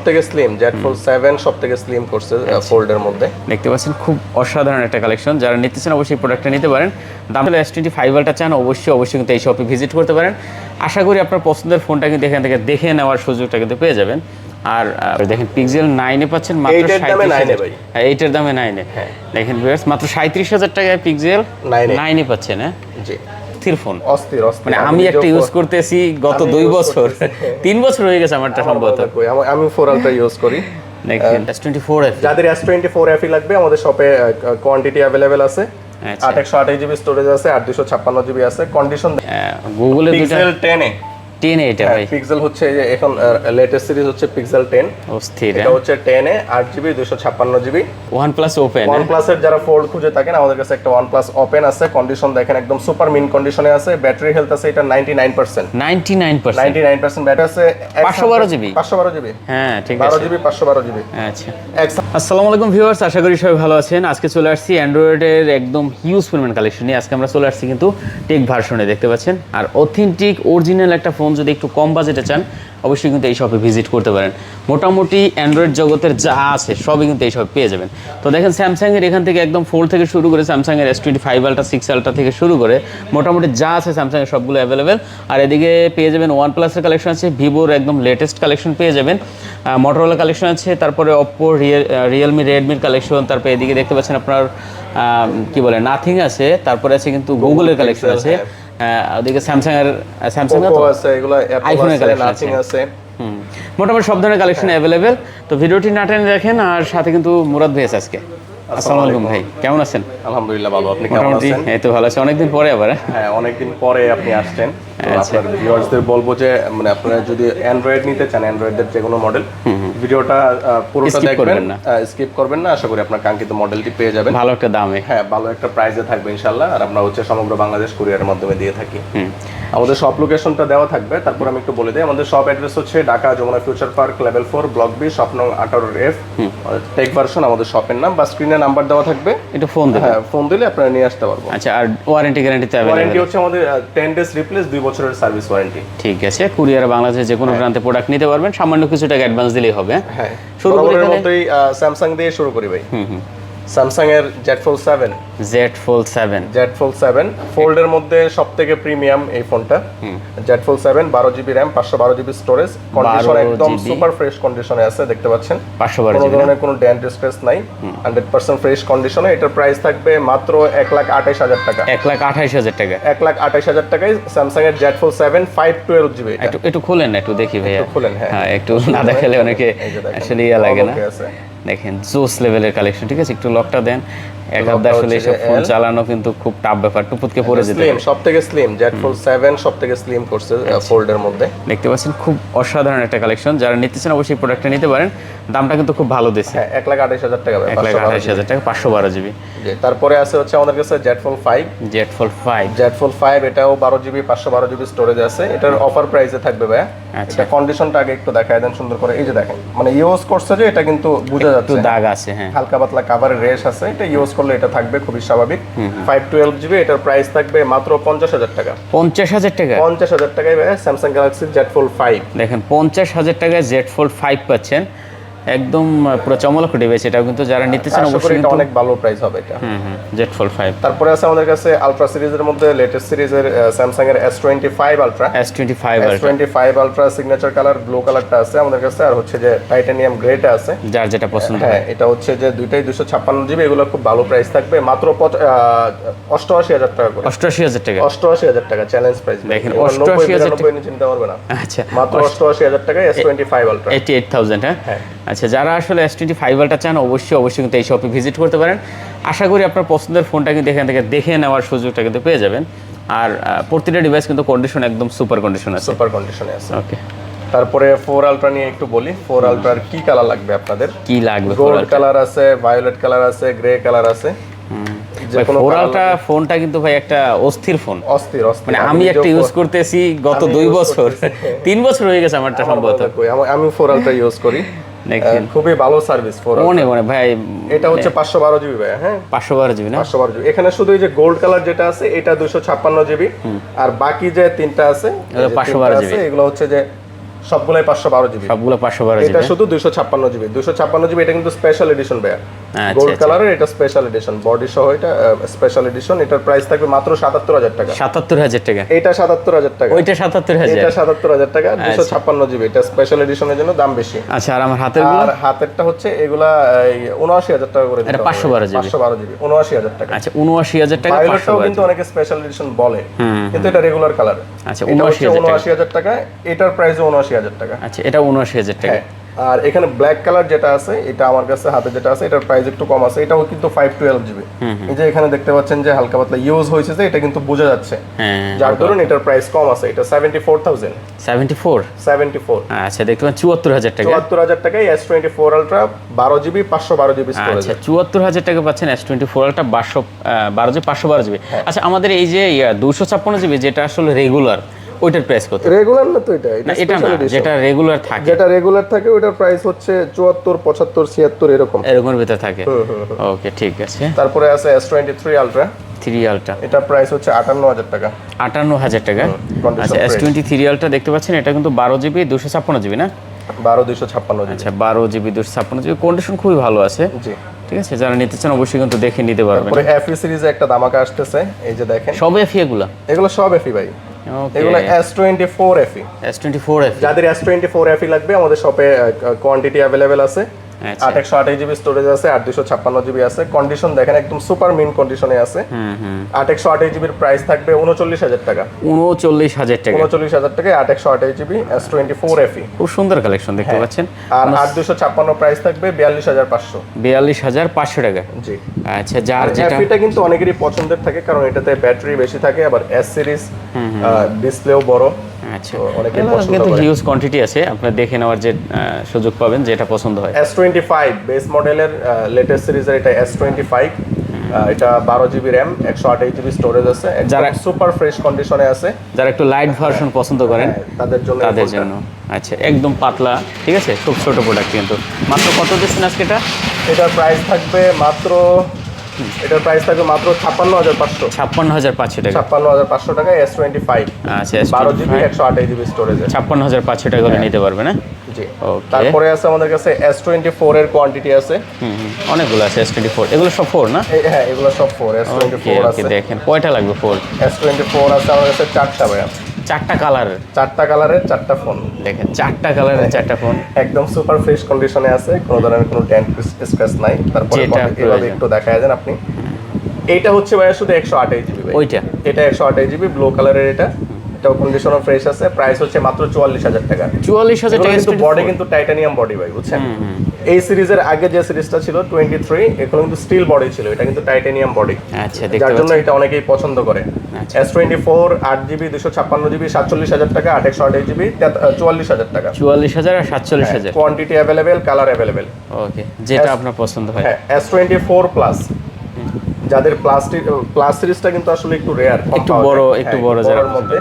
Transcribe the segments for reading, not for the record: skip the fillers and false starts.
সবথেকে slim Z fold 7 সবথেকে slim করছে ফোল্ডের মধ্যে দেখতে পাচ্ছেন খুব অসাধারণ একটা কালেকশন। যারা নিতেছেন অবশ্যই প্রোডাক্টটা নিতে পারেন। দাম হলো S25 আলট্রা চান অবশ্যই কিন্তু এই শপে ভিজিট করতে পারেন। আশা করি আপনার পছন্দের ফোনটা কিন্তু এখান থেকে দেখে নেওয়ার সুযোগটা কিন্তু পেয়ে যাবেন। আর দেখেন পিক্সেল 9 এ পাচ্ছেন মাত্র 37,000 ভাই। হ্যাঁ, এইটার দামে 9 এ। দেখেন ভিউয়ার্স মাত্র 37,000 টাকায় পিক্সেল 9 এ পাচ্ছেন। হ্যাঁ জি, অস্থির ফোন। অস্থির মানে আমি একটা ইউজ করতেছি গত 2 বছর 3 বছর হয়ে গেছে আমারটা সম্ভবত। আমি 4 আলট্রা ইউজ করি। দেখেন S24 FE যাদের S24 FE লাগবে আমাদের শপে কোয়ান্টিটি अवेलेबल আছে। 828 জিবি স্টোরেজ আছে আর 256 জিবি আছে। কন্ডিশন গুগলে পিক্সেল 10 এ 10 এ এটা ভাই। পিক্সেল হচ্ছে যে এখন লেটেস্ট সিরিজ হচ্ছে পিক্সেল 10 অস্থির। এটা হচ্ছে 10 এ 8 GB 256 GB. OnePlus open. OnePlus এর যারা ফোল্ড খুঁজে থাকেন আমাদের কাছে একটা OnePlus ওপেন আছে। কন্ডিশন দেখেন একদম সুপার মিন কন্ডিশনে আছে। ব্যাটারি হেলথ আছে এটা 99%। 99% ব্যাটারি আছে। 512 জিবি। 512 জিবি। হ্যাঁ ঠিক আছে। 12 জিবি 512 জিবি। আচ্ছা। আসসালামু আলাইকুম ভিউয়ার্স, আশা করি সবাই ভালো আছেন। আজকে চলে আসছি অ্যান্ড্রয়েডের একদম হিউজ পরিমাণ কালেকশন নিয়ে। আজকে আমরা চলে আসছি কিন্তু টেক ভার্সনে, দেখতে পাচ্ছেন। আর অথেন্টিক অরিজিনাল একটা ফোন যদি একটু কম বাজেটে চান অবশ্যই কিন্তু এই শপে ভিজিট করতে পারেন। মোটামুটি অ্যান্ড্রয়েড জগতের যা আছে সবই কিন্তু এই শপে পেয়ে যাবেন। তো দেখেন স্যামসাংয়ের এখান থেকে একদম ফোল্ড থেকে শুরু করে স্যামসাংয়ের S25 আলট্রা 6 আলট্রা থেকে শুরু করে মোটামুটি যা আছে স্যামসাংয়ের সবগুলো অ্যাভেলেবেল। আর এদিকে পেয়ে যাবেন OnePlus-এর কালেকশন আছে, ভিভোর একদম লেটেস্ট কালেকশন পেয়ে যাবেন, মোটরোলা কালেকশন আছে, তারপরে ওপ্পো, রিয়েলমি, রেডমির কালেকশন। তারপরে এদিকে দেখতে পাচ্ছেন আপনার কি বলে নাথিং আছে, তারপরে আছে কিন্তু গুগলের কালেকশন আছে। ওদিকে স্যামসাং আছে, এগুলো আইফোনের কালেকশন আছে। মোটামুটি সব ধরনের কালেকশন অ্যাভেলেবেল। তো ভিডিওটি না টেনে দেখেন। আর সাথে কিন্তু মুরাদ ভাই আছে আজকে। আসসালামু আলাইকুম ভাই, কেমন আছেন? আলহামদুলিল্লাহ ভালো, আপনি কেমন আছেন? এই তো ভালো আছি, অনেকদিন পরে আবার। হ্যাঁ, অনেকদিন পরে আপনি আসছেন। আপনার ভিউয়ার্সদের বলবো যে মানে আপনারা যদি অ্যান্ড্রয়েড নিতে চান, অ্যান্ড্রয়েডের যে কোনো মডেল, ভিডিওটা পুরোটা দেখবেন, স্কিপ করবেন না। আশা করি আপনার কাঙ্ক্ষিত মডেলটি পেয়ে যাবেন ভালো একটা দামে। হ্যাঁ, ভালো একটা প্রাইসে থাকবে ইনশাআল্লাহ। আর আমরা হচ্ছে সমগ্র বাংলাদেশ কুরিয়ারের মাধ্যমে দিয়ে থাকি। আমাদের শপ লোকেশনটা দেওয়া থাকবে, তারপর আমি একটু বলে দিই। আমাদের শপ অ্যাড্রেস হচ্ছে Dhaka Jamuna future park level 4 block B shop নং 18F। টেক ভার্সন আমাদের শপের নাম, বা স্ক্রিনে নাম্বার দেওয়া থাকবে, একটু ফোন দিলে, হ্যাঁ ফোন দিলে আপনারা নিয়ে আসতে পারবো। আচ্ছা, আর ওয়ারেন্টি গ্যারান্টিতে अवेलेबल? ওয়ারেন্টি হচ্ছে আমাদের 10 ডেজ রিপ্লেস, 2 বছরের সার্ভিস ওয়ারেন্টি। ঠিক আছে, কুরিয়ারে বাংলাদেশে যে কোনো প্রান্তে প্রোডাক্ট নিতে পারবেন, সামান্য কিছু টাকা অ্যাডভান্স দিলেই হবে। হ্যাঁ, শুরু করার মতোই স্যামসাং দিয়ে শুরু করি ভাই। স্যামসাং এর Z Fold 7 ফোল্ডের মধ্যে সবথেকে প্রিমিয়াম এই ফোনটা। Z Fold 7 12 GB RAM, 512 GB storage. Condition একদম সুপার ফ্রেশ কন্ডিশনে আছে, দেখতে পাচ্ছেন। 512 জিবি, কোনো ধরনের কোনো ডেন্ট স্ক্র্যাচ নাই, 100% ফ্রেশ কন্ডিশনে। এটার প্রাইস থাকবে মাত্র 1,28,000 টাকা। 1,28,000 টাকা। 1,28,000 টাকায় স্যামসাং এর Z Fold 7 512 জিবি। একটু খুলেন না, একটু দেখি ভাইয়া। একটু খুলেন, হ্যাঁ একটু না দেখালে অনেকে আসলে ইয়া লাগে না। দেখেন জোস লেভেলের কালেকশন, ঠিক আছে। একটু লকটা দেন। এক হাত আসলে এসব ফোন চালানো কিন্তু খুব টাফ ব্যাপার, টুপুতকে পড়ে যেতে পারে। সবথেকে স্লিম Z Fold 7 সবথেকে স্লিম করছে ফোল্ডের মধ্যে। দেখতে পাচ্ছেন খুব অসাধারণ একটা কালেকশন। যারা নিতেছেন অবশ্যই প্রোডাক্টটা নিতে পারেন। দামটা কিন্তু খুব ভালো দিচ্ছে। হ্যাঁ, 1,28,000 টাকা। 1,28,000 টাকা, 512 জিবি। তারপরে আছে হচ্ছে আমাদের কাছে Z Fold 5 এটাও 12 জিবি 512 জিবি স্টোরেজ আছে। এটার অফার প্রাইসে থাকবে ভাই। আচ্ছা, কন্ডিশনটা আগে একটু দেখায় দেন সুন্দর করে। এই যে দেখেন, মানে ইউজ করছে যে এটা কিন্তু বোঝা যাচ্ছে, একটু দাগ আছে। হ্যাঁ, হালকা পাতলা কভারের রেশ আছে। এটা ইউজ করলে এটা থাকবে খুবই স্বাভাবিক। 512 জিবি, এটার প্রাইস থাকবে মাত্র 50,000 টাকা। 50,000 টাকা? 50,000 টাকায় ভাই স্যামসাং গ্যালাক্সি Z Fold 5। দেখেন 50,000 টাকায় Z Fold 5 পাচ্ছেন, একদম পুরো চমৎকার ডিভাইস। এটাও কিন্তু যারা নিতে চান অবশ্যই এটা অনেক ভালো প্রাইস হবে এটা। Z Fold 5। তারপরে আছে আমাদের কাছে আলট্রা সিরিজের মধ্যে লেটেস্ট সিরিজের স্যামসাং এর S25 ultra signature colour blue কালারটা আছে আমাদের কাছে। আর হচ্ছে যে টাইটানিয়াম গ্রেটা আছে, যার যেটা পছন্দ। হ্যাঁ, এটা হচ্ছে যে দুইটাই 256 জিবি। এগুলো খুব ভালো প্রাইস থাকবে, মাত্র 88,000 টাকা করে। 88,000 টাকা? 88,000 টাকা চ্যালেঞ্জ প্রাইস। দেখেন 88,000 টাকা চিন্তা করবে না। আচ্ছা, মাত্র 88,000 টাকায় S25 আলট্রা। 88,000। হ্যাঁ, আচ্ছা, যারা আসলে S25 আলট্রা চান অবশ্যই কিন্তু এই শপে ভিজিট করতে পারেন। আশা করি আপনার পছন্দের ফোনটা কিন্তু এখান থেকে দেখে নেওয়ার সুযোগটা কিন্তু পেয়ে যাবেন। আর প্রতিটা ডিভাইস কিন্তু কন্ডিশন একদম সুপার কন্ডিশনে আছে। ওকে, তারপরে 4 আলট্রা নিয়ে একটু বলি। 4 আলট্রার কি কালার লাগবে আপনাদের? কি লাগবে? গোল্ড কালার আছে, ভায়োলেট কালার আছে, গ্রে কালার আছে। ফোনটা কিন্তু ভাই একটা অস্থির ফোন। অস্থির মানে আমি একটা ইউজ করতেছি গত 2 বছর 3 বছর হয়ে গেছে আমারটা সম্ভবত। আমি 4 আলট্রা ইউজ করি, দেখেন খুবই ভালো সার্ভিস। 4 আলট্রা ভাই, এটা হচ্ছে 512 জিবি ভাই। হ্যাঁ, 512 জিবি না? 512 জিবি। এখানে শুধু এই যে গোল্ড কালার যেটা আছে এটা 256 জিবি, আর বাকি যে তিনটা আছে 512 জিবি, এগুলো হচ্ছে যে সবগুলাই 512 জিবি। সবগুলো 512 এটা জিবি। শুধু 256 জিবি। 256 জিবি এটা কিন্তু স্পেশাল এডিশন ভাইয়া, আচ্ছা, গোল্ড আচ্ছা। কালারের, এটা স্পেশাল এডিশন, বডি সহ এটা স্পেশাল এডিশন। এটার প্রাইস থাকবে মাত্র 77,000 টাকা। 77,000 টাকা। এটা 77,000 টাকা, ওইটা 77,000। এটা 77,000 টাকা। 256 জিবি, এটা স্পেশাল এডিশনের জন্য দাম বেশি। আচ্ছা, আর আমার হাতের গুলো? আর হাতেরটা হচ্ছে এগুলা 79,000 টাকা করে দিতে এটা হবে। 512 জিবি। 512 জিবি 79,000 টাকা। আচ্ছা, 79,000 টাকা। পাইলটটাও কিন্তু অনেকে স্পেশাল এডিশন বলে, কিন্তু এটা রেগুলার কালার। আচ্ছা, এটা হচ্ছে 79,000 টাকা। 79,000 টাকা, এটার প্রাইস 79,000 টাকা। আচ্ছা, এটা 79,000 টাকা। হ্যাঁ, আর এখানে ব্ল্যাক কালার যেটা আছে, এটা আমার কাছে হাতে যেটা আছে, এটার প্রাইস একটু কম আছে। এটাও কিন্তু 512 জিবি। এই যে এখানে দেখতে পাচ্ছেন যে হালকা পাতলা ইউজ হয়েছে, যে এটা কিন্তু বোঝা যাচ্ছে, হ্যাঁ, যার ধরুন এটার প্রাইস কম আছে। এটা 74,000। 74। আচ্ছা, দেখতে পাচ্ছেন 74,000 টাকা। 74,000 টাকায় S24 ultra 12 GB 512 GB storage. আচ্ছা, 74,000 টাকা পাচ্ছেন S24 আলট্রা 12 জিবি 512 জিবি। আচ্ছা, আমাদের এই যে 256 জিবি যেটা আসলে রেগুলার, ওইটার প্রাইস কত? রেগুলার না তো এটা, না, এটা না, যেটা রেগুলার থাকে। যেটা রেগুলার থাকে ওটার প্রাইস হচ্ছে 74, 75, 76 এরকম ভিতরে থাকে। ওকে, ঠিক আছে। তারপরে আছে S23 আলট্রা 3 আলট্রা, এটা প্রাইস হচ্ছে 58,000 টাকা। 58,000 টাকা। আচ্ছা, S23 আলট্রা দেখতে পাচ্ছেন, এটা কিন্তু 12 জিবি 256 জিবি না? 12,256 জিবি। আচ্ছা, 12 জিবি 256 জিবি, কন্ডিশন খুবই ভালো আছে। জি, ঠিক আছে, যারা নিতে চান অবশ্যই কিন্তু দেখে নিতে পারবেন। তারপরে FE সিরিজে একটা ধামাকা আসতেছে, এই যে দেখেন। সব এফি এগুলা? এগুলো সব FE ভাই, এগুলো S24 FE। S24 এফি। যাদের S24 FE লাগবে আমাদের শপে কোয়ান্টিটি अवेलेबल আছে। 828 জিবি স্টোরেজ আছে, 856 জিবি আছে। কন্ডিশন দেখেন একদম সুপার মিন কন্ডিশনে আছে। 828 জিবির প্রাইস থাকবে 39,000 টাকা। 39,000 টাকা। 39,000 টাকায় 828 জিবি S24 FE। খুব সুন্দর কালেকশন দেখতে পাচ্ছেন। আর 8256 প্রাইস থাকবে 42,500। 42,500 টাকা। জি। আচ্ছা, যার যেটা FE টা কিন্তু অনেকেরই পছন্দের থাকে, কারণ এটাতে ব্যাটারি বেশি থাকে, আবার S সিরিজ, ডিসপ্লেও বড়। আচ্ছা, অনেকে এগুলো পছন্দ কিন্তু করে। হিউজ কোয়ান্টিটি আছে, আপনারা দেখে নেওয়ার যে সুযোগ পাবেন, যেটা পছন্দ হয়। S25 বেস মডেলের লেটেস্ট সিরিজের এটা S25, এটা 12 জিবি র্যাম 128 জিবি স্টোরেজ আছে, যারা সুপার ফ্রেশ কন্ডিশনে আছে, যারা একটু লাইট ভার্সন পছন্দ করেন তাদের জন্য। আচ্ছা, একদম পাতলা, ঠিক আছে, খুব ছোট প্রোডাক্ট। কিন্তু মাত্র কত দিচ্ছেন আজকে এটা? এটার প্রাইস থাকবে মাত্র 56,500। 56,500 টাকা। 56,500 টাকায় S25। আচ্ছা, 12 জিবি 128 জিবি স্টোরেজে 56,500 টাকা করে নিতে পারবে না? জি। ওকে। তারপরে আছে আমাদের কাছে S24 এর কোয়ান্টিটি আছে। অনেকগুলো আছে S24। এগুলো সব 4 না? হ্যাঁ, এগুলো সব 4। S24 আছে। দেখেন কয়টা লাগবে 4? S24 আছে আমাদের কাছে 4টা ভাই, 4টা কালারের। 4টা কালারের 4টা ফোন। দেখেন 4টা কালারের 4টা ফোন, একদম সুপার ফ্রেশ কন্ডিশনে আছে, কোনো ধরনের কোনো ডেন্ট স্ক্র্যাচ নাই। তারপরে এভাবে একটু দেখায় দেন আপনি। এইটা হচ্ছে ভাই শুধু 128 জিবি ভাই। ওইটা? এটা 128 জিবি ব্লু কালারের, এটাও কন্ডিশনও ফ্রেশ আছে। প্রাইস হচ্ছে মাত্র 44,000 টাকা। 44,000 টাকা। কিন্তু বডি কিন্তু টাইটানিয়াম বডি ভাই, বুঝছেন? এই সিরিজের আগে যে সিরিজটা ছিল 23, এগুলো কিন্তু স্টিল বডি ছিল, এটা কিন্তু টাইটানিয়াম বডি। আচ্ছা, যার জন্য এটা অনেকেই পছন্দ করে। S24 8 জিবি 256 জিবি 47,000 টাকা, 828 জিবি 44,000 টাকা। 44,000 আর 47,000। Quantity available, colour available. Okay, যেটা আপনার পছন্দ হয়। হ্যাঁ, S24 প্লাস, যাদের প্লাস সিরিজটা কিন্তু আসলে একটু রেয়ার, একটু বড় যারা মধ্যে।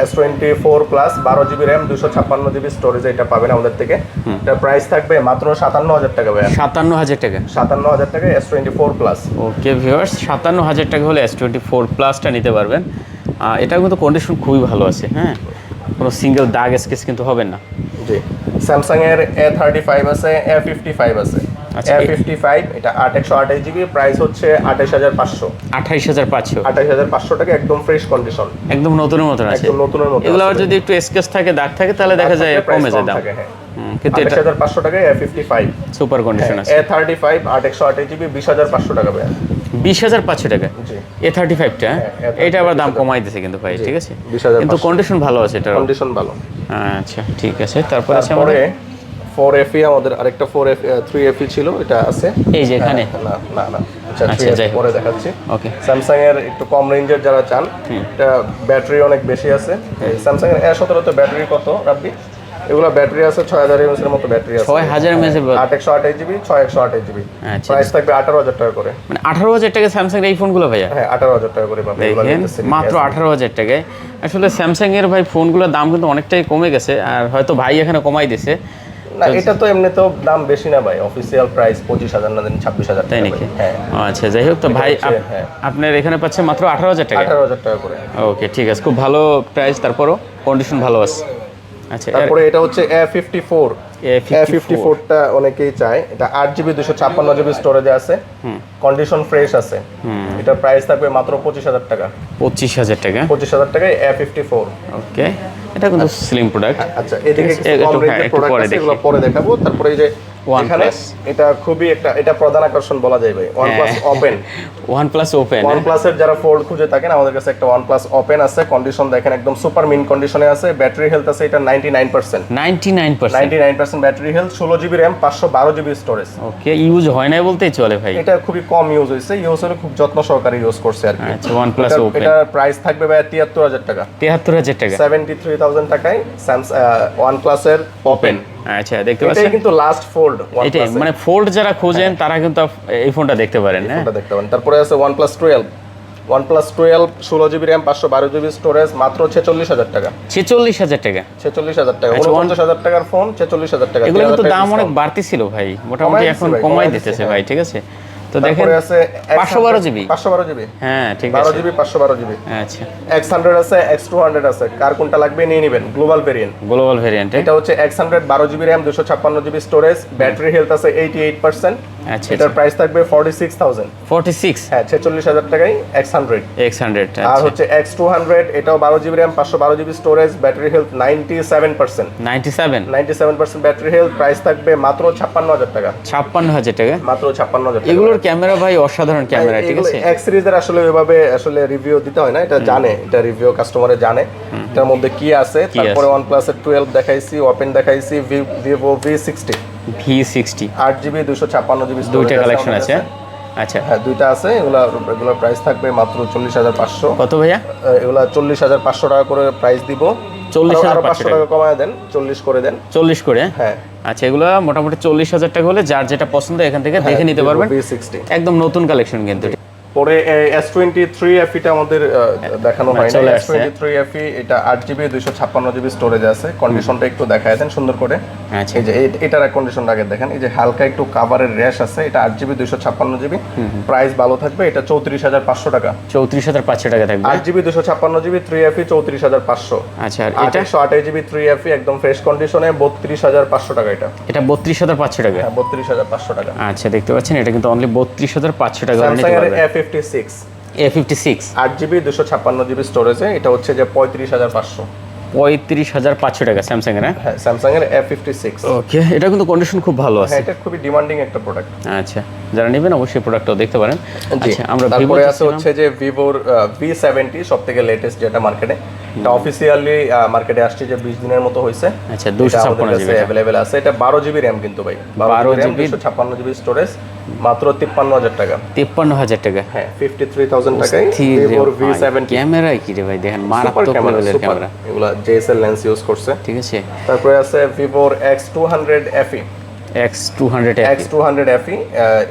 S24 plus 12 GB RAM 256 GB storage, এটা পাবেন আমাদের থেকে। এটা প্রাইস থাকবে মাত্র 57,000 টাকা ভাই। 57,000 টাকা। 57,000 টাকা S24 প্লাস। ওকে ভিউয়ার্স, 57,000 টাকা হলে S24 প্লাসটা নিতে পারবেন। এটা কিন্তু কন্ডিশন খুবই ভালো আছে। হ্যাঁ, কোনো সিঙ্গেল দাগ স্কেচ কিন্তু হবে না। জি। স্যামসাং এর A35 আছে, A55 আছে। A55 এটা 128 জিবি, প্রাইস হচ্ছে 28,500। 28,500 টাকা, একদম ফ্রেশ কন্ডিশন, একদম নতুনের মতো আছে। একদম নতুনের মতো। এগুলো আবার যদি একটু স্কেচ থাকে, দাগ থাকে, তাহলে দেখা যায় কমে যায় দাম। কিন্তু 28,500 টাকায় A55 সুপার কন্ডিশন আছে। A35 128 জিবি 20,500 টাকা ভাই। 20,500 টাকা। জি। A35 টা এটা আবার দাম কমাই দিয়েছে কিন্তু ভাই, ঠিক আছে, 20,500 কিন্তু কন্ডিশন ভালো আছে, এটার কন্ডিশন ভালো। আচ্ছা, ঠিক আছে। তারপরে আছে আমাদের 4FE, আমাদের আরেকটা 3FE ছিল, এটা আছে এই যে এখানে। না আচ্ছা, 3FE পরে দেখাচ্ছি। ওকে। স্যামসাং এর একটু কম রেঞ্জের যারা চান, এটা ব্যাটারি অনেক বেশি আছে। স্যামসাং এর A17 তে ব্যাটারি কত রাব্বি? এগুলো ব্যাটারি আছে 6000 mAh এর মতো ব্যাটারি আছে। 6000 mAh এর 828 জিবি 6128 জিবি। প্রাইস থাকবে 18,000 টাকা করে। মানে 18,000 টাকা স্যামসাং এর এই ফোনগুলো ভাইয়া? হ্যাঁ, 18,000 টাকা করে পাবেন। দেখেন মাত্র 18,000 টাকায়। আসলে স্যামসাং এর ভাই ফোনগুলোর দাম কিন্তু অনেকটাই কমে গেছে, আর হয়তো ভাই এখানে কমাই দিয়েছে। না, এটা তো এমনিতেও দাম বেশি না ভাই, অফিসিয়াল প্রাইস 25,000 না, 26,000 তাই নাকি? হ্যাঁ। আচ্ছা, যাই হোক, তো ভাই আপনার এখানে পাচ্ছেন মাত্র 18,000 টাকা। 18,000 টাকা করে। ওকে, ঠিক আছে, খুব ভালো প্রাইস, তারপরও কন্ডিশন ভালো আছে। আচ্ছা, তারপরে এটা হচ্ছে A54 A54 টা অনেকেই চায়। এটা 8GB 256GB স্টোরেজে আছে, কন্ডিশন ফ্রেশ আছে। এটার প্রাইস থাকবে মাত্র 25000 টাকা। 25000 টাকা। 25000 টাকায় A54। ওকে, এটা কিন্তু স্লিম প্রোডাক্ট। আচ্ছা, এদিকে কিছু কম রেঞ্জের প্রোডাক্ট আছে, এগুলো পরে দেখাবো। তারপরে এই যে এখানে এটা খুবই এটা প্রধান আকর্ষণ বলা যায় ভাই, OnePlus Open। OnePlus Open, OnePlus এর যারা ফোল্ড খুঁজে থাকেন, আমাদের কাছে একটা OnePlus Open আছে। কন্ডিশন দেখেন একদম সুপার মিন কন্ডিশনে আছে। ব্যাটারি হেলথ আছে এটা 99%। 99% battery health, 16GB RAM, 512GB storage. Okay, use হয় না বলতেই চলে ভাই। এটা খুবই কম ইউজ হয়েছে, ইউজ হলে খুব যত্ন সহকারে ইউজ করছে আর কি। আচ্ছা, OnePlus Open, এটার প্রাইস থাকবে ভাই 73000 টাকা। 73000 টাকা, 73000 টাকায় OnePlus এর Open। আচ্ছা, দেখতে পাচ্ছেন, এটা কিন্তু লাস্ট ফোল্ড এটা মানে ফোল্ড যারা খোঁজেন তারা কিন্তু এই ফোনটা দেখতে পারেন। হ্যাঁ, ফোনটা দেখতে পারেন। তারপরে আছে OnePlus 12 16GB RAM, 512GB storage, মাত্র 46000 টাকা। 46000 টাকা, 46000 টাকা। 49000 টাকার ফোন 46000 টাকা। এগুলো কিন্তু দাম অনেক বাড়তি ছিল ভাই, মোটামুটি এখন কমাই দিতেছে ভাই। ঠিক আছে, তো দেখেন তারপরে আছে 512GB। 512GB, হ্যাঁ ঠিক আছে, 12GB 512GB। আচ্ছা, X100 আছে, X200 আছে, কার কোনটা লাগবে নিয়ে নেবেন। Global variant, global variant. এটা হচ্ছে X100 12GB RAM, 256GB storage, battery health আছে 88%। আচ্ছা, এটার প্রাইস থাকবে 46000। 46, হ্যাঁ, 46000 টাকায় X100। X100। আর হচ্ছে X200, এটাও 12GB RAM, 512GB storage, battery health 97%। 97% battery health, price থাকবে মাত্র 56000 টাকা। 56000 টাকা, মাত্র 56000 টাকা। এগুলোর ক্যামেরা ভাই অসাধারণ ক্যামেরা। ঠিক আছে, X সিরিজের আসলে ওইভাবে আসলে রিভিউ দিতে হয় না, এটা জানে, এটা রিভিউ কাস্টমারে জানে এটার মধ্যে কি আছে। তারপরে OnePlus এর 12 দেখাইছি, Open দেখাইছি, Vivo V60 8GB 256GB দুইটা কালেকশন আছে। আচ্ছা, হ্যাঁ, দুইটা আছে। এগুলোর প্রাইস থাকবে মাত্র 40500। কত ভাইয়া? এগুলা 40500 টাকা করে প্রাইস দিব। 40500 টাকা কমায় দেন, 40 করে দেন। 40 করে? হ্যাঁ। আচ্ছা, এগুলো মোটামুটি 40000 টাকা হলে যার যেটা পছন্দ এখান থেকে দেখে নিতে পারবেন। V60 একদম নতুন কালেকশন কিন্তু। পরে S23 FE টা আমাদের দেখানো হয় না। S23 FE এটা 8GB 256GB স্টোরেজ আছে। কন্ডিশনটা একটু দেখায় দেন সুন্দর করে। আচ্ছা, এই যে এটার কন্ডিশনটা আগে দেখেন। এই যে হালকা একটু কভারের র্যাশ আছে। এটা 8GB 256GB, প্রাইস ভালো থাকবে। এটা 34500 টাকা। 34500 টাকা থাকবে। 8GB 256GB 3FE 34500। আচ্ছা, আর এটা 128GB 3FE একদম ফ্রেশ কন্ডিশনে 32500 টাকা। এটা 32500 টাকা। হ্যাঁ, 32500 টাকা। আচ্ছা, দেখতে পাচ্ছেন, এটা কিন্তু অনলি 32500 টাকা হলে নিতে Samsung পারবেন। এর A56 A56 8GB 256GB স্টোরেজে, এটা হচ্ছে যে 35500। 35500 টাকা স্যামসাং এর। হ্যাঁ, স্যামসাং এর A56। ওকে, এটা কিন্তু কন্ডিশন খুব ভালো আছে। হ্যাঁ, এটা খুবই ডিমান্ডিং একটা প্রোডাক্ট। আচ্ছা, যারা নেবেন অবশ্যই প্রোডাক্টটাও দেখতে পারেন। আচ্ছা, আমরা তারপরে আছে হচ্ছে যে Vivoর V70 সবথেকে লেটেস্ট যেটা মার্কেটে, এটা অফিশিয়ালি মার্কেটে আসছে যে 20 দিনের মতো হইছে। আচ্ছা, 256GB अवेलेबल আছে। এটা 12GB RAM কিন্তু ভাই, 12GB 256GB স্টোরেজ, মাত্র 53000 টাকা। 53000 টাকা। হ্যাঁ, 53000 টাকায় Vivoর V70। ক্যামেরা কি রে ভাই, দেখেন মারাত্মক লেভেলের ক্যামেরা। এগুলা JSL লেন্স ইউজ করছে। ঠিক আছে, তারপরে আছে Vivoর X200 FE। X200 FE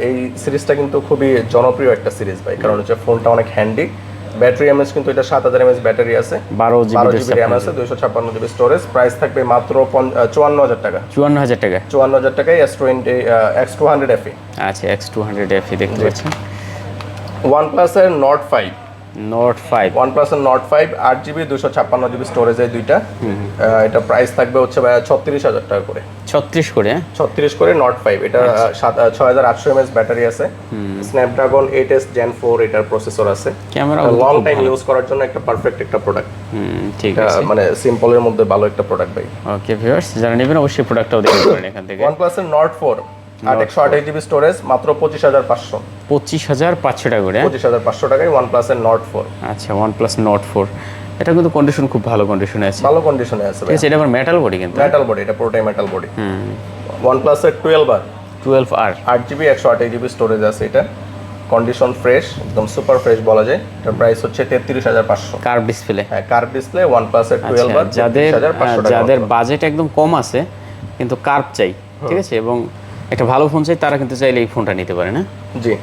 এই সিরিজটা কিন্তু খুবই জনপ্রিয় একটা সিরিজ ভাই, কারণ হচ্ছে ফোনটা অনেক হ্যান্ডি। ব্যাটারি এমএএইচ কিন্তু এটা 7000 mAh ব্যাটারি আছে, 12GB RAM আছে, 256GB স্টোরেজ, প্রাইস থাকবে মাত্র 54000 টাকা। 54000 টাকা। 54000 টাকায় X200 FE। আচ্ছা, X200 FE দেখতে পাচ্ছেন। OnePlus এর Note 5 OnePlus এর Note 5 8GB 256GB স্টোরেজ, এই দুইটা। এটা প্রাইস থাকবে হচ্ছে ভাই 36000 টাকা করে। 36 করে? 36 করে Note 5। এটা 6800 mAh ব্যাটারি আছে, Snapdragon 8s Gen 4 এটার প্রসেসর আছে। ক্যামেরা লং টাইম ইউজ করার জন্য একটা পারফেক্ট একটা প্রোডাক্ট। ঠিক আছে, মানে সিম্পলের মধ্যে ভালো একটা প্রোডাক্ট ভাই। ওকে ভিউয়ার্স, যারা নেবেন অবশ্যই প্রোডাক্টটাও দেখতে পারেন এখান থেকে। OnePlus এর Note 4 828GB স্টোরেজ, মাত্র 25500। 25500 টাকা করে? 25500 টাকায় OnePlus এর Note 4। আচ্ছা, OnePlus Note 4, এটা কিন্তু কন্ডিশন খুব ভালো কন্ডিশনে আছে। ভালো কন্ডিশনে আছে ভাই। ঠিক আছে, এটা আবার মেটাল বডি কিন্তু। মেটাল বডি, এটা পুরোটাই মেটাল বডি। OnePlus এর 12R 8GB 128GB স্টোরেজ আছে। এটা কন্ডিশন ফ্রেশ, একদম সুপার ফ্রেশ বলা যায়। এটার প্রাইস হচ্ছে 33500। Curve display? হ্যাঁ, কার্ভ ডিসপ্লে OnePlus এর 12R। যাদের বাজেট একদম কম আছে কিন্তু কার্ভ চাই, ঠিক আছে, এবং একটা ভালো ফোন চাই, তারা কিন্তু চাইলে এই ফোনটা নিতে পারে না। জি।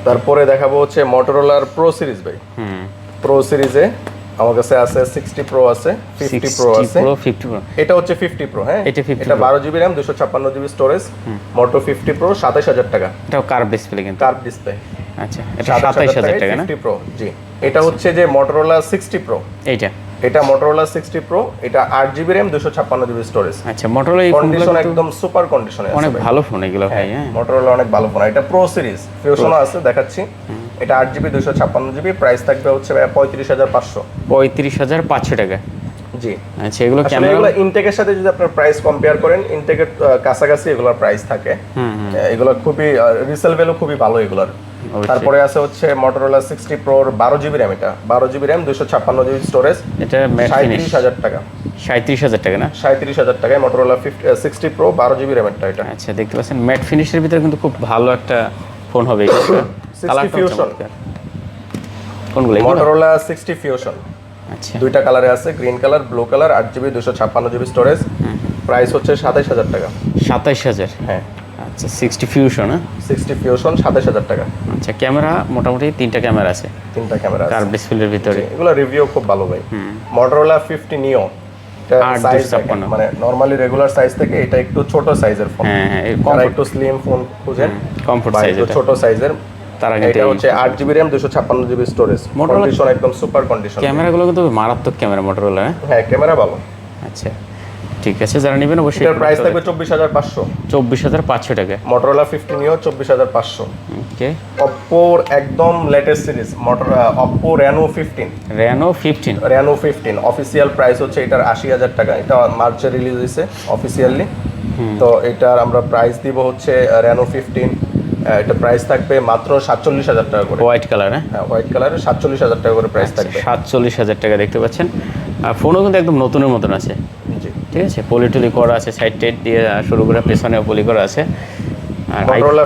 তারপরে দেখাবো হচ্ছে Motorola Pro সিরিজ ভাই। প্রো সিরিজে আমার কাছে আছে 60 Pro আছে, 50 Pro আছে। 50 Pro, এটা হচ্ছে 50 Pro। হ্যাঁ, এটা 50 এটা 12GB RAM 256GB storage, Moto 50 Pro 27000 টাকা। এটাও কার্ভ ডিসপ্লে কিন্তু? Curve display. আচ্ছা, এটা 27000 টাকা না? 50 Pro। জি। এটা হচ্ছে যে Motorola 60 Pro। এইটা এটা Motorola 60 Pro, এটা 8GB RAM 256GB স্টোরেজ। আচ্ছা, Motorola এই কন্ডিশন একদম সুপার কন্ডিশনে আছে, অনেক ভালো ফোন এগুলো ভাই। হ্যাঁ, Motorola অনেক ভালো ফোন। এটা প্রো সিরিজ, ফিউশনও আছে, দেখাচ্ছি। এটা 8GB 256GB, প্রাইস থাকবে হচ্ছে 35,500। 35,500 টাকা। জি। আচ্ছা, এগুলো আসলে ক্যামেরা এগুলো ইনটেকের সাথে যদি আপনার প্রাইস কম্পেয়ার করেন, ইনটেকের কাছাকাছি এগুলোর প্রাইস থাকে। এগুলো খুবই রিসেল ভ্যালু খুবই ভালো এগুলোর। তারপরে আছে হচ্ছে Motorola 60 Pro 12GB RAM, এটা 12GB RAM 256GB স্টোরেজ। এটা ম্যাট ফিনিশ 37,000 টাকা। 37,000 টাকা না? 37,000 টাকায় Motorola 60 Pro 12GB RAM এটা। আচ্ছা, দেখতে পাচ্ছেন ম্যাট ফিনিশের ভিতরে কিন্তু খুব ভালো একটা ফোন হবে এটা। 60 Fusion, কোনগুলো? Motorola 60 Fusion। আচ্ছা, দুইটা কালারে আছে, green colour, blue colour, 8GB 256GB storage. Price হচ্ছে 27,000 টাকা। 27,000? হ্যাঁ। আচ্ছা, 60 ফিউশন। 60 Fusion 27,000 টাকা। আচ্ছা, ক্যামেরা মোটামুটি 3টা ক্যামেরা আছে, 3টা ক্যামেরা আছে, কার্ভ ডিসপ্লের ভিতরে। এগুলো রিভিউ খুব ভালো ভাই। Motorola 50 Neo, এটা 8,256 মানে নরমালি রেগুলার সাইজ থেকে এটা একটু ছোট সাইজের ফোন। হ্যাঁ, যারা একটু স্লিম ফোন খুঁজেন, কমফোর্ট বা সাইজ, একটু ছোট সাইজের, তারা কিন্তু এটা হচ্ছে 8GB RAM 256GB storage. Condition একদম সুপার কন্ডিশন। ক্যামেরাগুলো কিন্তু মারাত্মক ক্যামেরা Motorola। হ্যাঁ, ক্যামেরা ভালো। আচ্ছা, ঠিক আছে, যারা নেবেন অবশ্যই। এটার প্রাইস থাকবে 24,500। 24,500 টাকা। Motorola 50 Neo 24,500। ওকে। Oppo একদম latest series, Oppo Reno 15। Reno 15 official price হচ্ছে এটার 80,000 টাকা। এটা মার্চে রিলিজ হয়েছে অফিসিয়ালি। তো এটার আমরা প্রাইস দিব হচ্ছে Reno 15, এটা প্রাইস থাকবে মাত্র 47,000 টাকা করে। White colour. হ্যাঁ, হোয়াইট কালারে 47,000 টাকা করে প্রাইস থাকবে। 47,000 টাকা দেখতে পাচ্ছেন। আর ফোনও কিন্তু একদম নতুনের মতন আছে। জি, ঠিক আছে, পলিটুলি করা আছে, সাইড টাইড দিয়ে শুরু করে পেছনেও পলি করা আছে। আর Motorola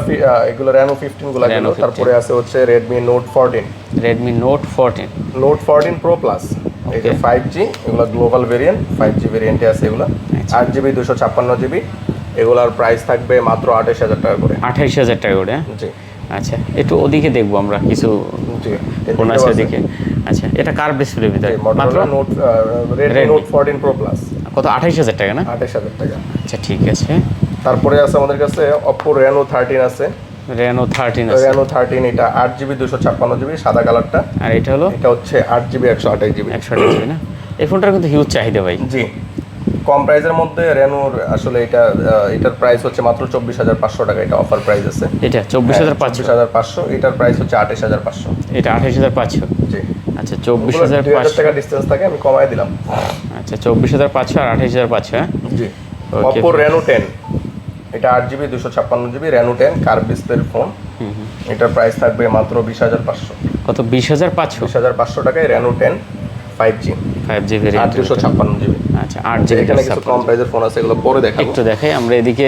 এগুলো Reno 15 গুলো গেল। তারপরে আছে হচ্ছে Redmi Note 14। Redmi Note 14। Note 14 Pro Plus, এটা 5G, এগুলো গ্লোবাল ভেরিয়েন্ট, 5G ভেরিয়েন্টে আছে এগুলো। 8GB 256GB, এগুলোর প্রাইস থাকবে মাত্র 28,000 টাকা করে। 28,000 টাকা করে। জি। আচ্ছা, একটু ওদিকে দেখবো আমরা কিছু জি, ফোন আছে ওদিকে। আচ্ছা, এটা কার্ভ ডিসপ্লের ভিতরে মাত্র Redmi Note 14 Pro Plus কত? 28,000 টাকা না? 28,000 টাকা। আচ্ছা, ঠিক আছে। তারপরে আছে আমাদের কাছে Oppo Reno 13 আছে। Reno 13 আছে। Reno 13 এটা 8GB 256GB সাদা কালারটা। আর এটা হলো? এটা হচ্ছে 8GB 128GB। 128GB না? এই ফোনটার কিন্তু হিউজ চাহিদা ভাই। জি, কম প্রাইসের মধ্যে রেনোর আসলে এটার প্রাইস হচ্ছে মাত্র 24,500 টাকা। এটা অফার প্রাইস আছে। এটা 24,500। 24,500। এটার প্রাইস হচ্ছে 28,500। এটা 28,500। জি। আচ্ছা, 24,500 টাকা ডিসটেন্স থাকে, আমি কমায় দিলাম। আচ্ছা, 24,500 আর 28,500। হ্যাঁ, জি। Oppo Reno 10, এটা 8GB 256GB Reno 10 কার্ভ ডিসপ্লের ফোন। এটার প্রাইস থাকবে মাত্র 20,500। কত? 20,500? 20,500 টাকায় Reno 10 5G ভেরিয়েন্ট, 256GB। আচ্ছা, 8GB। এখানে কিছু কম প্রাইসের ফোন আছে, এগুলো পরে দেখাবো। একটু দেখাই আমরা এদিকে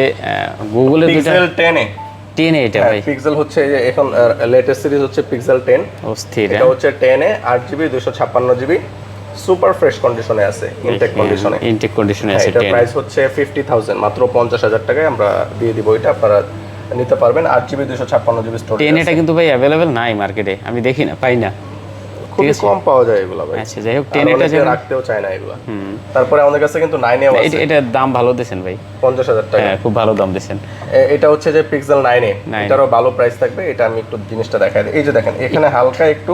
গুগলে। Pixel 10 এটা ভাই পিক্সেল হচ্ছে যে এখন লেটেস্ট সিরিজ হচ্ছে Pixel 10। অস্থির। এটা হচ্ছে 10 এ 8GB 256GB সুপার ফ্রেশ কন্ডিশনে আছে, ইনটেক কন্ডিশনে। ইনটেক কন্ডিশনে আছে। এটার প্রাইস হচ্ছে 50,000, মাত্র 50,000 টাকায় আমরা দিয়ে দিব। এটা আপনারা নিতে পারবেন, 8GB 256GB স্টোরেজ। 10 এটা কিন্তু ভাই अवेलेबल নাই মার্কেটে, আমি দেখি না, পাই না, খুবই কম পাওয়া যায় এগুলো ভাই। আচ্ছা, যাই হোক, 10 এটা যে রাখতেও চায় না এগুলো। তারপরে আমাদের কাছে কিন্তু 9 এও আছে। এটার দাম ভালো দিয়েছেন ভাই, 50,000 টাকা। হ্যাঁ, খুব ভালো দাম দিয়েছেন। এটা হচ্ছে যে Pixel 9 এ, এটারও ভালো প্রাইস থাকবে। এটা আমি একটু জিনিসটা দেখাই দিই। এই যে দেখেন, এখানে হালকা একটু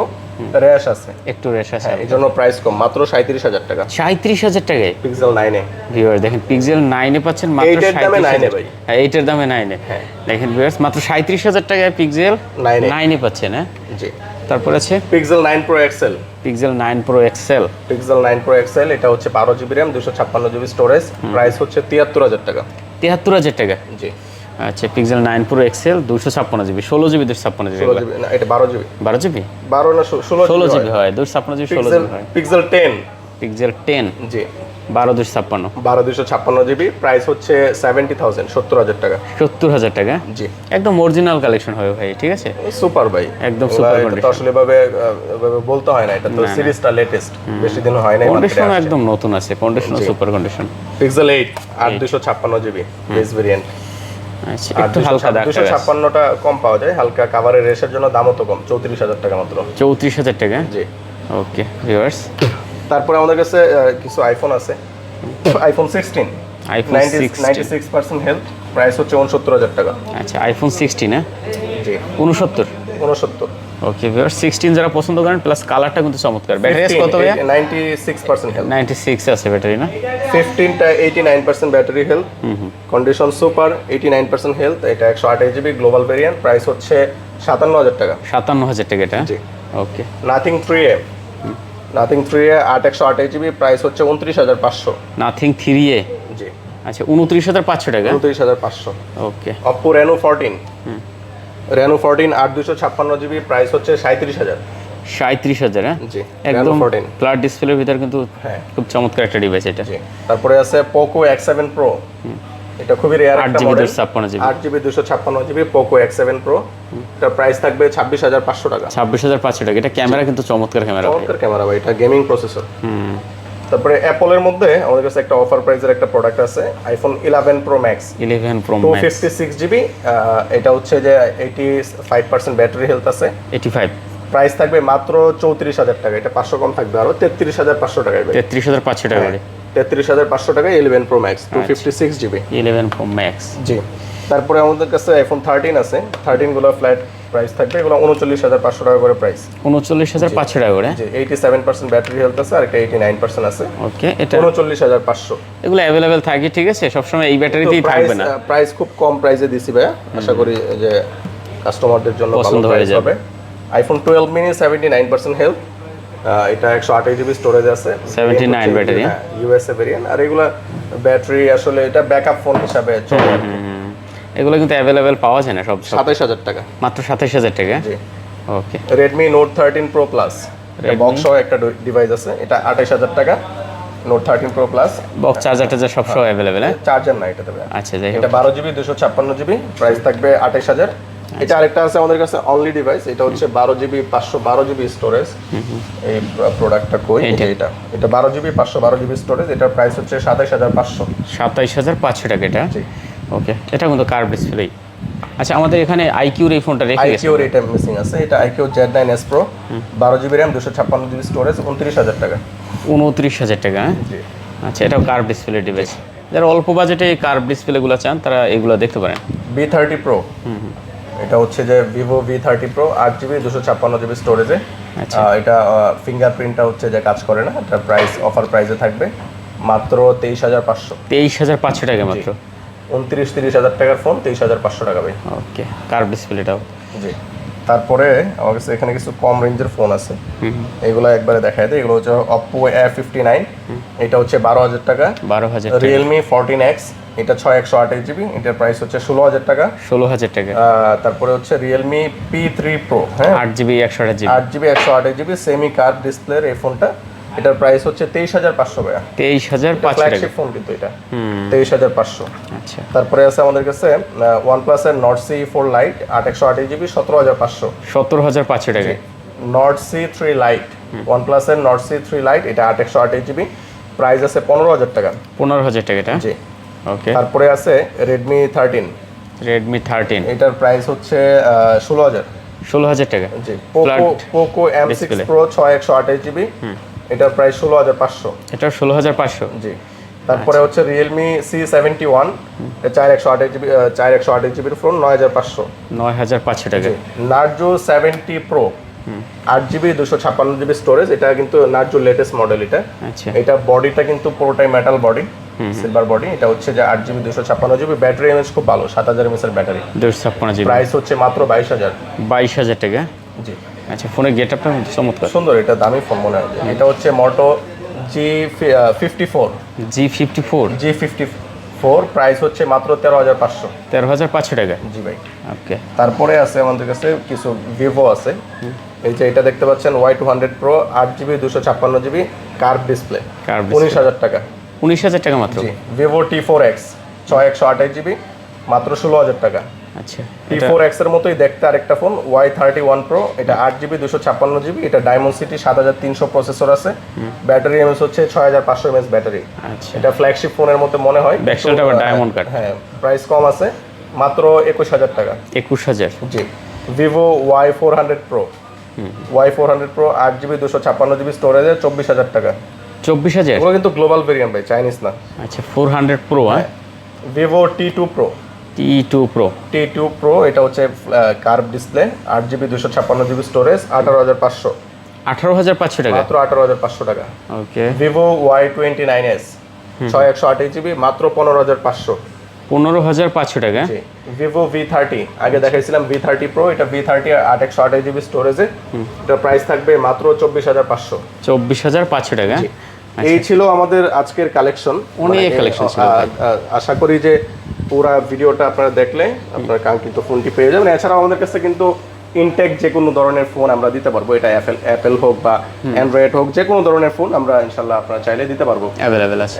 র্যাশ আছে, একটু র্যাশ আছে, এই জন্য প্রাইস কম, মাত্র 37,000 টাকা। 37,000 টাকায় Pixel 9 এ ভিউয়ার দেখেন, Pixel 9 এ পাচ্ছেন মাত্র 37,000 ভাই। হ্যাঁ, এইটার দামে 9 এ দেখেন ভিউয়ার্স, মাত্র 37,000 টাকায় Pixel 9 এ পাচ্ছেন। হ্যাঁ, জি। তারপর আছে Pixel 9 Pro XL। Pixel 9 Pro XL। Pixel 9 Pro XL, এটা হচ্ছে 12GB RAM 256GB storage. Price হচ্ছে 73,000 টাকা। 73,000 টাকা। জি। আচ্ছা, Pixel 9 Pro XL 256GB, 16GB 256GB। 16GB না, এটা 12GB। 12GB? 12 না 16GB হয়, 256GB 16GB হয়। Pixel 10। Pixel 10, জি। 12,256। 12,256GB, প্রাইস হচ্ছে 70,000, 70,000 টাকা। 70,000 টাকা। জি। একদম অরিজিনাল কালেকশন হবে ভাই, ঠিক আছে? সুপার ভাই, একদম সুপার এটা তো আসলে ভাবে বলতে হয় না, এটা তো সিরিজটা লেটেস্ট, বেশি দিন হয় না। কন্ডিশন একদম নতুন আছে, condition super condition. Pixel 8 8,256GB base variant. আচ্ছা, একটু হালকা দাগ আছে। 256টা কম পাওয়া যায়, হালকা কভারের রেশের জন্য দামও তো কম, 34,000 টাকা মাত্র। 34,000 টাকা। জি। ওকে ভিউয়ার্স, তারপরে আমাদের কাছে কিছু আইফোন আছে। আইফোন 16, আইফোন 96% হেলথ, প্রাইস হচ্ছে 69,000 টাকা। আচ্ছা, আইফোন 16 না? জি। 69? 69 ওকে ভিউয়ার্স 16 যারা পছন্দ করেন প্লাস কালারটা কিন্তু চমৎকার। ব্যাটারি কত ভাইয়া? 96% হেলথ, 96 আছে ব্যাটারি না? 15টা 89% battery health, condition super, 89% health. এটা 128 জিবি গ্লোবাল ভেরিয়েন্ট, প্রাইস হচ্ছে 57000 টাকা। 57000 টাকা এটা? জি। Okay. Nothing 3A, Nothing 3A 128 GB, price হচ্ছে 29500। নাথিং 3A, জি। আচ্ছা 29500 টাকা? 29500। Okay. Oppo Reno 14, Reno 14 8256 GB, price হচ্ছে 37000। 37000 হ্যাঁ? জি। একদম Reno 14 ফ্ল্যাট ডিসপ্লের ভিতর কিন্তু হ্যাঁ খুব চমৎকার একটা ডিভাইস এটা। জি। তারপরে আছে Poco X7 Pro, এটা খুবই রেয়ার একটা 8GB model, 256GB, 8GB 256GB Poco X7 Pro। এটা প্রাইস থাকবে 26500 টাকা। 26500 টাকা। এটা ক্যামেরা কিন্তু চমৎকার ক্যামেরা। চমৎকার ক্যামেরা ভাই, এটা গেমিং প্রসেসর। তারপরে অ্যাপলের মধ্যে আমাদের কাছে একটা অফার প্রাইসের একটা প্রোডাক্ট আছে, iPhone 11 Pro Max 11 Pro Max 256GB। এটা হচ্ছে যে 85% ব্যাটারি হেলথ আছে, 85, প্রাইস থাকবে মাত্র 34000 টাকা। এটা 500 কম থাকবে, আরো 33500 টাকায় ভাই। 33500 টাকা করে। 33500 টাকায় 11 Pro Max 256GB। 11 Pro Max। জি। তারপরে আমাদের কাছে আইফোন 13 আছে, 13 গুলো ফ্ল্যাট প্রাইস থাকবে, এগুলো 39500 টাকা করে প্রাইস। 39500 টাকা করে? জি। 87% ব্যাটারি হেলথ আছে, আর একটা 89% আছে। ওকে। এটা 39500। এগুলো अवेलेबल থাকে, ঠিক আছে? সব সময় এই ব্যাটারিতেই থাকবে না। প্রাইস খুব কম প্রাইসে দিছি ভাই, আশা করি যে কাস্টমারদের জন্য ভালো পছন্দ হয়ে প্রাইস হবে। আইফোন 12 mini 79% হেলথ, এটা 128 জিবি স্টোরেজ আছে, 79 ব্যাটারি, ইউএসএ ভেরিয়েন্ট। আর এগুলা ব্যাটারি আসলে এটা ব্যাকআপ ফোন হিসাবে চলে। এগুলো কিন্তু अवेलेबल পাওয়া যায় না সব। 27000 টাকা মাত্র 27000 টাকা? জি। ওকে। Redmi Note 13 Pro Plus, box সহ একটা ডিভাইস আছে, এটা 28000 টাকা। Note 13 Pro Plus, box charger সব সব अवेलेबल হ্যাঁ? চার্জার না এটাতে ভাই। আচ্ছা যাই হোক। এটা 12GB 256GB, প্রাইস থাকবে 28000। এটা আরেকটা আছে আমাদের কাছে অনলি ডিভাইস, এটা হচ্ছে 12GB 512GB স্টোরেজ। এই প্রোডাক্টটা কই? এটা 12GB 512GB স্টোরেজ, এটার প্রাইস হচ্ছে 27500। 27500 টাকা এটা? জি। ওকে। এটা কিন্তু কার্ভ ডিসপ্লে। আচ্ছা আমাদের এখানে আইকিউর এই ফোনটা রেখে গেছে। আইকিউর এটা মিসিং আছে, এটা IQ Z9s Pro 12GB RAM 256GB storage, 29000 টাকা। 29000 টাকা হ্যাঁ? জি। আচ্ছা এটাও কার্ভ ডিসপ্লে ডিভাইস। যারা অল্প বাজেটে এই কার্ভ ডিসপ্লেগুলো চান তারা এগুলো দেখতে পারেন। V30 Pro, এটা হচ্ছে যে Vivo V30 Pro 8GB 256GB স্টোরেজে। আচ্ছা। এটা ফিঙ্গারপ্রিন্টটা হচ্ছে যে কাজ করে না, এটা প্রাইস অফার প্রাইসে থাকবে মাত্র 23500। 23500 টাকা মাত্র? 29-30 হাজার টাকার ফোন 23500 টাকা ভাই। ওকে। কার্ভ ডিসপ্লেটাও? জি। তারপরে আমার কাছে এখানে কিছু কম রেঞ্জের ফোন আছে, এগুলো একবারে দেখায় দেয়। এগুলো হচ্ছে Oppo A59, এটা হচ্ছে 12000 টাকা। 12000 টাকা। Realme 14X, এটা 6128GB, এটার প্রাইস হচ্ছে 16000 টাকা। 16000 টাকা। তারপরে হচ্ছে Realme P3 Pro, হ্যাঁ 8GB 128GB, 8GB 128GB semi curve ডিসপ্লের এই ফোনটা, এটার প্রাইস হচ্ছে 23500 টাকা। 23500 টাকা ফ্ল্যাগশিপ ফোন কিন্তু এটা 23500। আচ্ছা। তারপরে আছে আমাদের কাছে OnePlus এর Nord C4 Lite 8128GB 17500। 17500 টাকা। Nord C3 Lite, OnePlus এর Nord C3 Lite, এটা 8128GB, প্রাইস আছে 15000 টাকা। 15000 টাকা এটা? জি। ওকে। তারপরে আছে Redmi 13, Redmi 13, এটার প্রাইস হচ্ছে 16000। 16000 টাকা? জি। Poco M6 Pro 6128GB, এটার প্রাইস 16500। এটা 16500? জি। তারপরে হচ্ছে Realme C71, এটা 4128GB এর ফোন 9500। 9500 টাকা। Narzo 70 Pro 8GB 256GB storage, এটা কিন্তু Narzo লেটেস্ট মডেল এটা। আচ্ছা। এটা বডিটা কিন্তু পুরোটাই মেটাল বডি, সিলভার বডি। এটা হচ্ছে যে 8GB 256GB, ব্যাটারি এমএএইচ খুব ভালো, 7000 mAh ব্যাটারি। 256GB, প্রাইস হচ্ছে মাত্র 22000। 22000 টাকা? জি। আচ্ছা ফোনের গেটআপটা চমৎকার, সুন্দর, এটা দামি ফোন মনে হয়। এটা হচ্ছে Moto G54, G54, প্রাইস হচ্ছে মাত্র 13500। 13500 টাকা? জি ভাই। ওকে। তারপরে আছে আমাদের কাছে কিছু Vivo আছে, এই যে এটা দেখতে পাচ্ছেন Y200 Pro 8GB 256GB curve display, 19000 টাকা। 19000 টাকা মাত্র? জি। Vivo T4X 6128GB, মাত্র 16000 টাকা। আচ্ছা। T4X এর মতোই দেখতে আরেকটা ফোন Y31 Pro, এটা 8GB 256GB, এটা Diamond City 7300 প্রসেসর আছে, ব্যাটারি এমএস হচ্ছে 6500 mAh ব্যাটারি। আচ্ছা। এটা ফ্ল্যাগশিপ ফোনের মতো মনে হয়, ব্যাকসাইডটা আবার ডায়মন্ড কাট। হ্যাঁ, প্রাইস কম আছে, মাত্র 21000 টাকা। 21000? জি। Vivo Y400 Pro, Y400 Pro 8GB 256GB স্টোরেজে 24000 টাকা। 24000? এগুলো কিন্তু গ্লোবাল ভেরিয়েন্ট ভাই, চাইনিজ না। আচ্ছা 400 Pro হ্যাঁ? Vivo T2 Pro, T2 Pro T2 Pro, এটা হচ্ছে curve display, 8GB 256GB storage, 18,500, 18,500 টাকা। মাত্র 18,500 টাকা। ওকে, Vivo Y29s 6/128GB, মাত্র 15,500। 15,500 টাকা। জি। Vivo V30, আগে দেখাইছিলাম V30 Pro, এটা V30 8/128GB স্টোরেজে, এটা প্রাইস থাকবে মাত্র 24,500। 24,500 টাকা। এই ছিল আমাদের আজকের কালেকশন। অনেক কালেকশন ছিল। আশা করি যে পুরো ভিডিওটা আপনারা দেখলে আপনার কাঙ্ক্ষিত ফোনটি পেয়ে যাবেন। এছাড়াও আমাদের কাছে কিন্তু ইনটেক যে কোনো ধরনের ফোন আমরা দিতে পারবো, এটা অ্যাপেল হোক বা অ্যান্ড্রয়েড হোক, যে কোনো ধরনের ফোন আমরা ইনশাল্লাহ আপনারা চাইলে দিতে পারবো,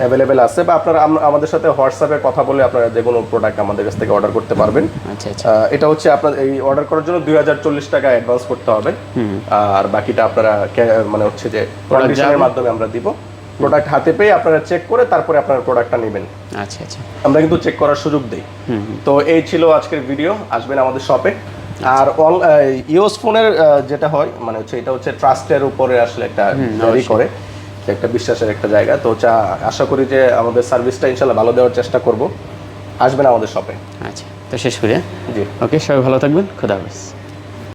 অ্যাভেলেবেল আছে। বা আপনারা আমাদের সাথে হোয়াটসঅ্যাপে কথা বলে আপনারা যে কোনো প্রোডাক্ট আমাদের কাছ থেকে অর্ডার করতে পারবেন। আচ্ছা আচ্ছা। এটা হচ্ছে আপনার এই অর্ডার করার জন্য 2040 টাকা অ্যাডভান্স করতে হবে, আর বাকিটা আপনারা মানে হচ্ছে যে কন্ডিশনের মাধ্যমে আমরা দিব। প্রোডাক্ট হাতে পেয়ে আপনারা চেক করে তারপরে আপনার প্রোডাক্টটা নেবেন। আচ্ছা আচ্ছা। আমরা কিন্তু চেক করার সুযোগ দেই। তো এই ছিল আজকের ভিডিও। আসবেন আমাদের শপে। আর ইওস ফোনের যেটা হয় মানে হচ্ছে এটা হচ্ছে ট্রাস্টের উপরে আসলে একটা ভ্যারি করে, যে একটা বিশ্বাসের একটা জায়গা। তো আশা করি যে আমাদের সার্ভিসটা ইনশাল্লাহ ভালো দেওয়ার চেষ্টা করব। আসবেন আমাদের শপে। আচ্ছা, তো শেষ করি। জি, ওকে, সবাই ভালো থাকবেন, খোদা হাফেজ।